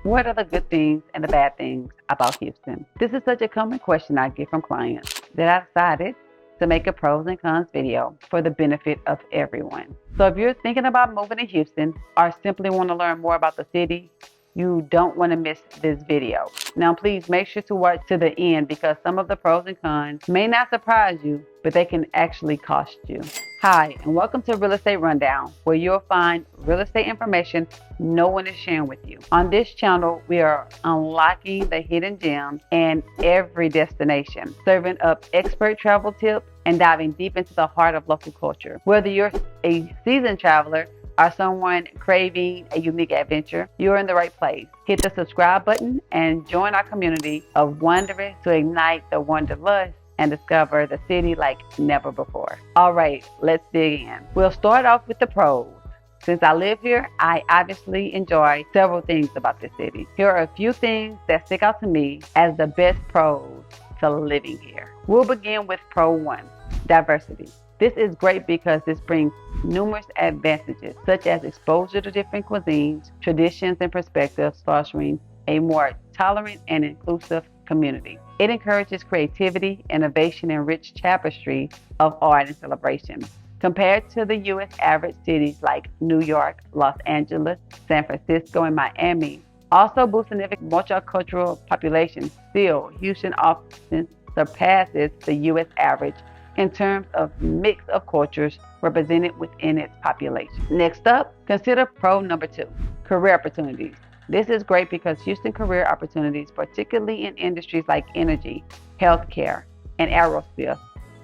What are the good things and the bad things about Houston? This is such a common question I get from clients that I decided to make a pros and cons video for the benefit of everyone. So if you're thinking about moving to Houston or simply want to learn more about the city, you don't want to miss this video. Now please make sure to watch to the end because some of the pros and cons may not surprise you, but they can actually cost you. Hi, and welcome to Real Estate Rundown, where you'll find real estate information no one is sharing with you. On this channel, we are unlocking the hidden gems in every destination, serving up expert travel tips and diving deep into the heart of local culture. Whether you're a seasoned traveler or someone craving a unique adventure, you're in the right place. Hit the subscribe button and join our community of wanderers to ignite the wanderlust and discover the city like never before. All right, let's dig in. We'll start off with the pros. Since I live here, I obviously enjoy several things about this city. Here are a few things that stick out to me as the best pros to living here. We'll begin with pro 1, diversity. This is great because this brings numerous advantages, such as exposure to different cuisines, traditions, and perspectives, fostering a more tolerant and inclusive community. It encourages creativity, innovation, and rich tapestry of art and celebration. Compared to the U.S. average cities like New York, Los Angeles, San Francisco, and Miami, also boast significant multicultural population, still, Houston often surpasses the U.S. average in terms of mix of cultures represented within its population. Next up, consider pro number 2, career opportunities. This is great because Houston career opportunities, particularly in industries like energy, healthcare, and aerospace,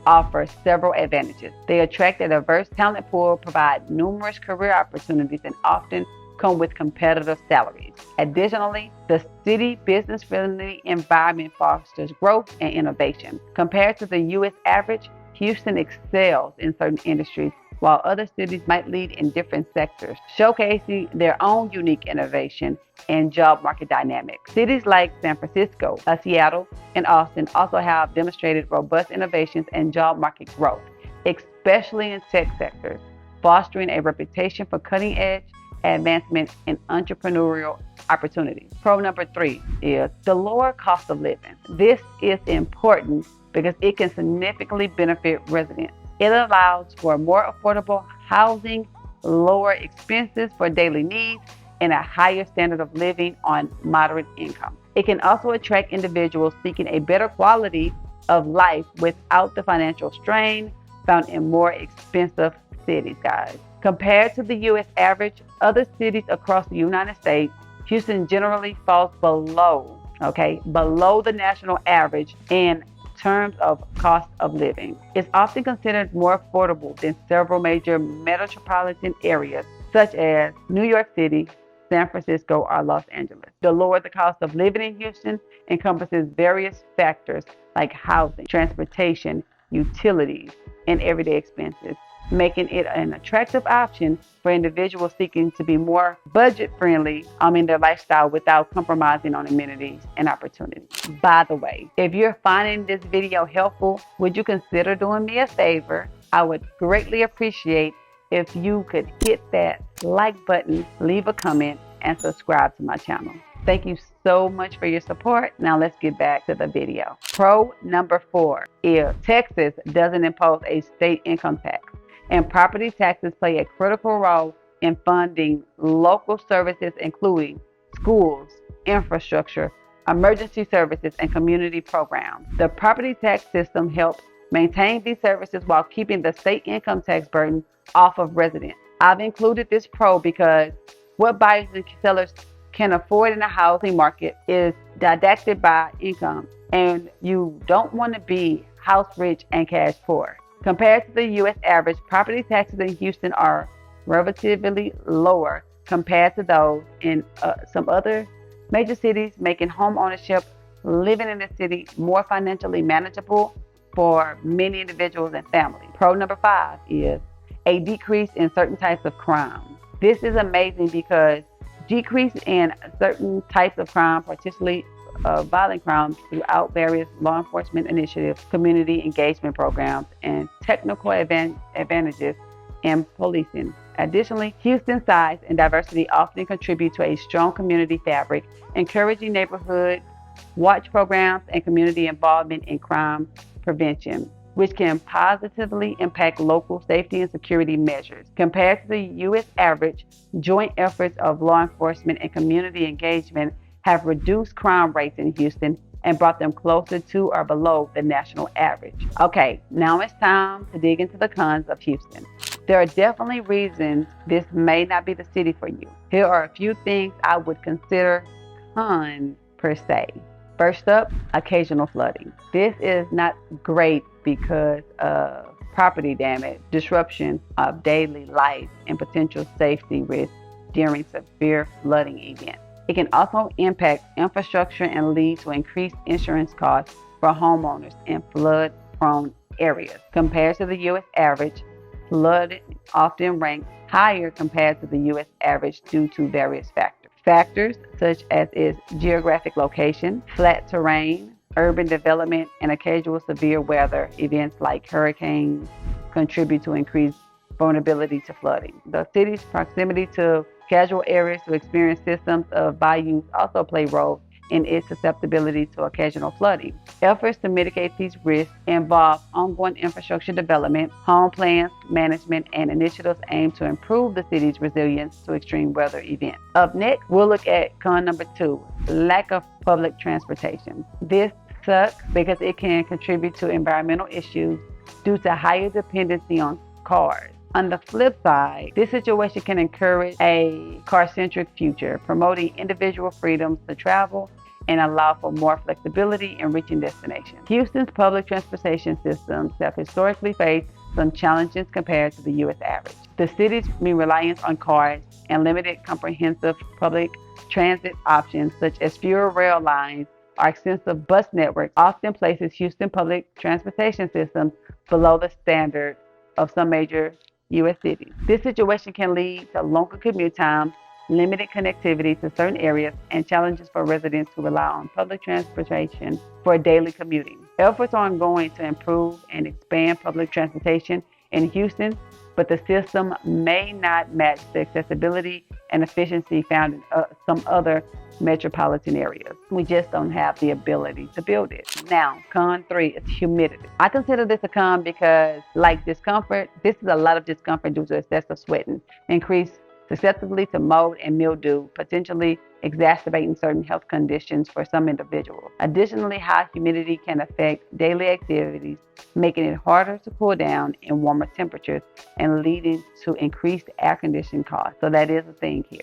offer several advantages. They attract a diverse talent pool, provide numerous career opportunities, and often come with competitive salaries. Additionally, the city business-friendly environment fosters growth and innovation. Compared to the U.S. average, Houston excels in certain industries, while other cities might lead in different sectors, showcasing their own unique innovation and job market dynamics. Cities like San Francisco, Seattle, and Austin also have demonstrated robust innovations and job market growth, especially in tech sectors, fostering a reputation for cutting-edge advancement in entrepreneurial opportunities. Pro number 3 is the lower cost of living. This is important because it can significantly benefit residents. It allows for more affordable housing, lower expenses for daily needs, and a higher standard of living on moderate income. It can also attract individuals seeking a better quality of life without the financial strain found in more expensive cities, guys. Compared to the U.S. average, other cities across the United States, Houston generally falls below the national average in terms of cost of living. It's often considered more affordable than several major metropolitan areas such as New York City, San Francisco, or Los Angeles. The lower the cost of living in Houston encompasses various factors like housing, transportation, utilities, and everyday expenses, making it an attractive option for individuals seeking to be more budget-friendly in their lifestyle without compromising on amenities and opportunities. By the way, if you're finding this video helpful, would you consider doing me a favor? I would greatly appreciate if you could hit that like button, leave a comment, and subscribe to my channel. Thank you so much for your support. Now let's get back to the video. Pro number 4 is Texas doesn't impose a state income tax, and property taxes play a critical role in funding local services, including schools, infrastructure, emergency services, and community programs. The property tax system helps maintain these services while keeping the state income tax burden off of residents. I've included this pro because what buyers and sellers can afford in the housing market is deducted by income, and you don't want to be house rich and cash poor. Compared to the U.S. average, property taxes in Houston are relatively lower compared to those in some other major cities, making home ownership, living in the city more financially manageable for many individuals and families. Pro number 5 is a decrease in certain types of crime. This is amazing because decrease in certain types of crime, particularly violent crimes, throughout various law enforcement initiatives, community engagement programs, and technical advantages and policing. Additionally, Houston's size and diversity often contribute to a strong community fabric, encouraging neighborhood watch programs and community involvement in crime prevention, which can positively impact local safety and security measures. Compared to the U.S. average, joint efforts of law enforcement and community engagement have reduced crime rates in Houston and brought them closer to or below the national average. Okay, now it's time to dig into the cons of Houston. There are definitely reasons this may not be the city for you. Here are a few things I would consider cons per se. First up, occasional flooding. This is not great because of property damage, disruption of daily life, and potential safety risks during severe flooding events. It can also impact infrastructure and lead to increased insurance costs for homeowners in flood-prone areas. Compared to the U.S. average, flooding often ranks higher compared to the U.S. average due to various factors. Factors such as its geographic location, flat terrain, urban development, and occasional severe weather events like hurricanes contribute to increased vulnerability to flooding. The city's proximity to casual areas to experience systems of bayous also play roles in its susceptibility to occasional flooding. Efforts to mitigate these risks involve ongoing infrastructure development, home plans, management, and initiatives aimed to improve the city's resilience to extreme weather events. Up next, we'll look at con number 2, lack of public transportation. This sucks because it can contribute to environmental issues due to higher dependency on cars. On the flip side, this situation can encourage a car-centric future, promoting individual freedoms to travel and allow for more flexibility in reaching destinations. Houston's public transportation systems have historically faced some challenges compared to the U.S. average. The city's reliance on cars and limited comprehensive public transit options, such as fewer rail lines or extensive bus network, often places Houston public transportation systems below the standard of some major U.S. cities. This situation can lead to longer commute times, limited connectivity to certain areas, and challenges for residents who rely on public transportation for daily commuting. Efforts are ongoing to improve and expand public transportation in Houston, but the system may not match the accessibility and efficiency found in some other metropolitan areas. We just don't have the ability to build it. Now, con 3 is humidity. I consider this a con because, like discomfort, this is a lot of discomfort due to excessive sweating, increased susceptibility to mold and mildew, potentially exacerbating certain health conditions for some individuals. Additionally, high humidity can affect daily activities, making it harder to cool down in warmer temperatures and leading to increased air conditioning costs. So that is a thing here.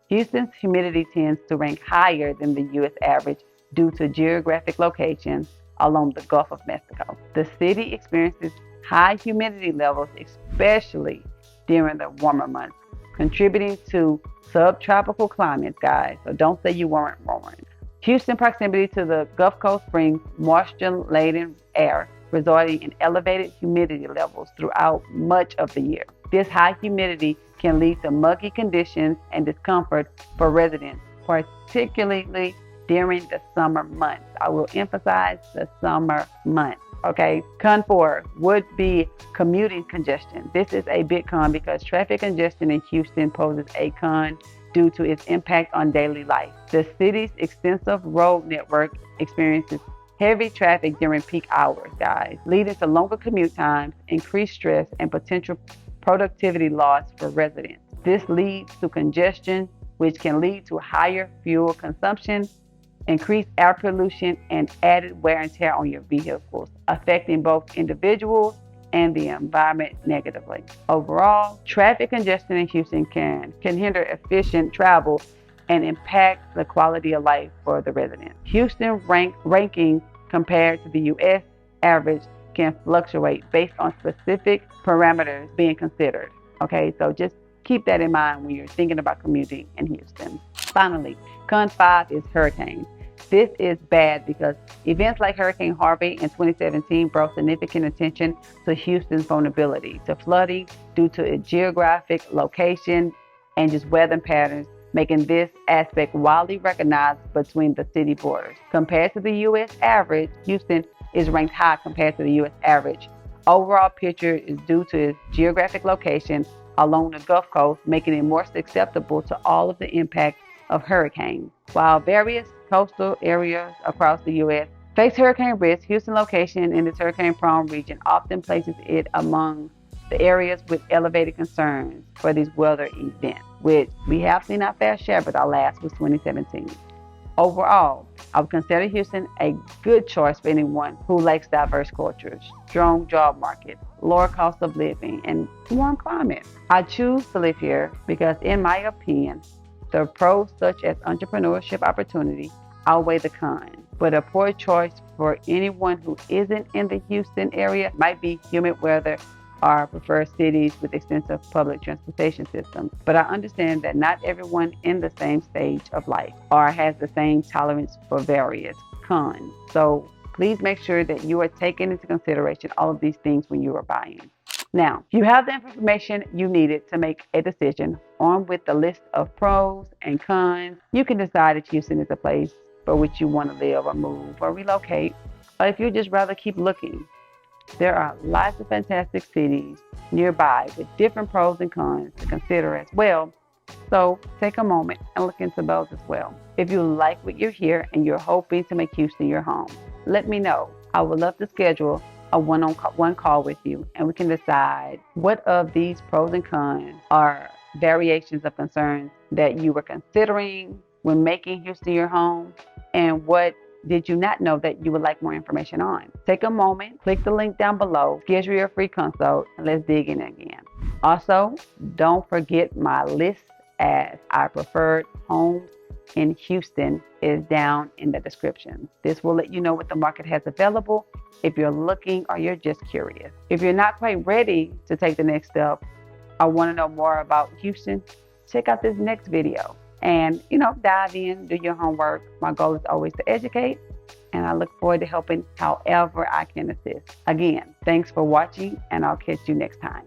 Houston's humidity tends to rank higher than the U.S. average due to geographic location along the Gulf of Mexico. The city experiences high humidity levels, especially during the warmer months, contributing to subtropical climates, guys. So don't say you weren't warned. Houston's proximity to the Gulf Coast brings moisture-laden air, resulting in elevated humidity levels throughout much of the year. This high humidity can lead to muggy conditions and discomfort for residents, particularly during the summer months. I will emphasize the summer months. Okay, con 4 would be commuting congestion. This is a big con because traffic congestion in Houston poses a con due to its impact on daily life. The city's extensive road network experiences heavy traffic during peak hours, guys, leading to longer commute times, increased stress, and potential productivity loss for residents. This leads to congestion, which can lead to higher fuel consumption, increased air pollution, and added wear and tear on your vehicles, affecting both individuals and the environment negatively. Overall, traffic congestion in Houston can hinder efficient travel and impact the quality of life for the residents. Houston rankings compared to the U.S. average can fluctuate based on specific parameters being considered. Okay, so just keep that in mind when you're thinking about commuting in Houston. Finally, con 5 is hurricanes. This is bad because events like Hurricane Harvey in 2017 brought significant attention to Houston's vulnerability to flooding due to its geographic location and just weather patterns, making this aspect widely recognized between the city borders. Compared to the U.S. average, Houston is ranked high compared to the U.S. average overall picture is due to its geographic location along the Gulf Coast, making it more susceptible to all of the impact of hurricanes. While various coastal areas across the U.S. face hurricane risk, Houston's location in this hurricane-prone region often places it among the areas with elevated concerns for these weather events, which we have seen our fair share, but our last was 2017. Overall, I would consider Houston a good choice for anyone who likes diverse cultures, strong job market, lower cost of living, and warm climate. I choose to live here because, in my opinion, the pros such as entrepreneurship opportunity outweigh the cons. But a poor choice for anyone who isn't in the Houston area might be humid weather or prefer cities with extensive public transportation systems. But I understand that not everyone in the same stage of life or has the same tolerance for various cons. So please make sure that you are taking into consideration all of these things when you are buying. Now, you have the information you needed to make a decision. Armed with the list of pros and cons, you can decide if Houston is a place for which you want to live or move or relocate, or if you'd just rather keep looking. There are lots of fantastic cities nearby with different pros and cons to consider as well. So take a moment and look into those as well. If you like what you hear and you're hoping to make Houston your home, let me know. I would love to schedule a one-on-one call with you, and we can decide what of these pros and cons are variations of concerns that you were considering when making Houston your home, and what did you not know that you would like more information on. Take a moment, click the link down below, schedule your free consult, and let's dig in again. Also, don't forget my list as our preferred homes in Houston is down in the description. This will let you know what the market has available if you're looking or you're just curious. If you're not quite ready to take the next step or want to know more about Houston, check out this next video. And, dive in, do your homework. My goal is always to educate, and I look forward to helping however I can assist. Again, thanks for watching, and I'll catch you next time.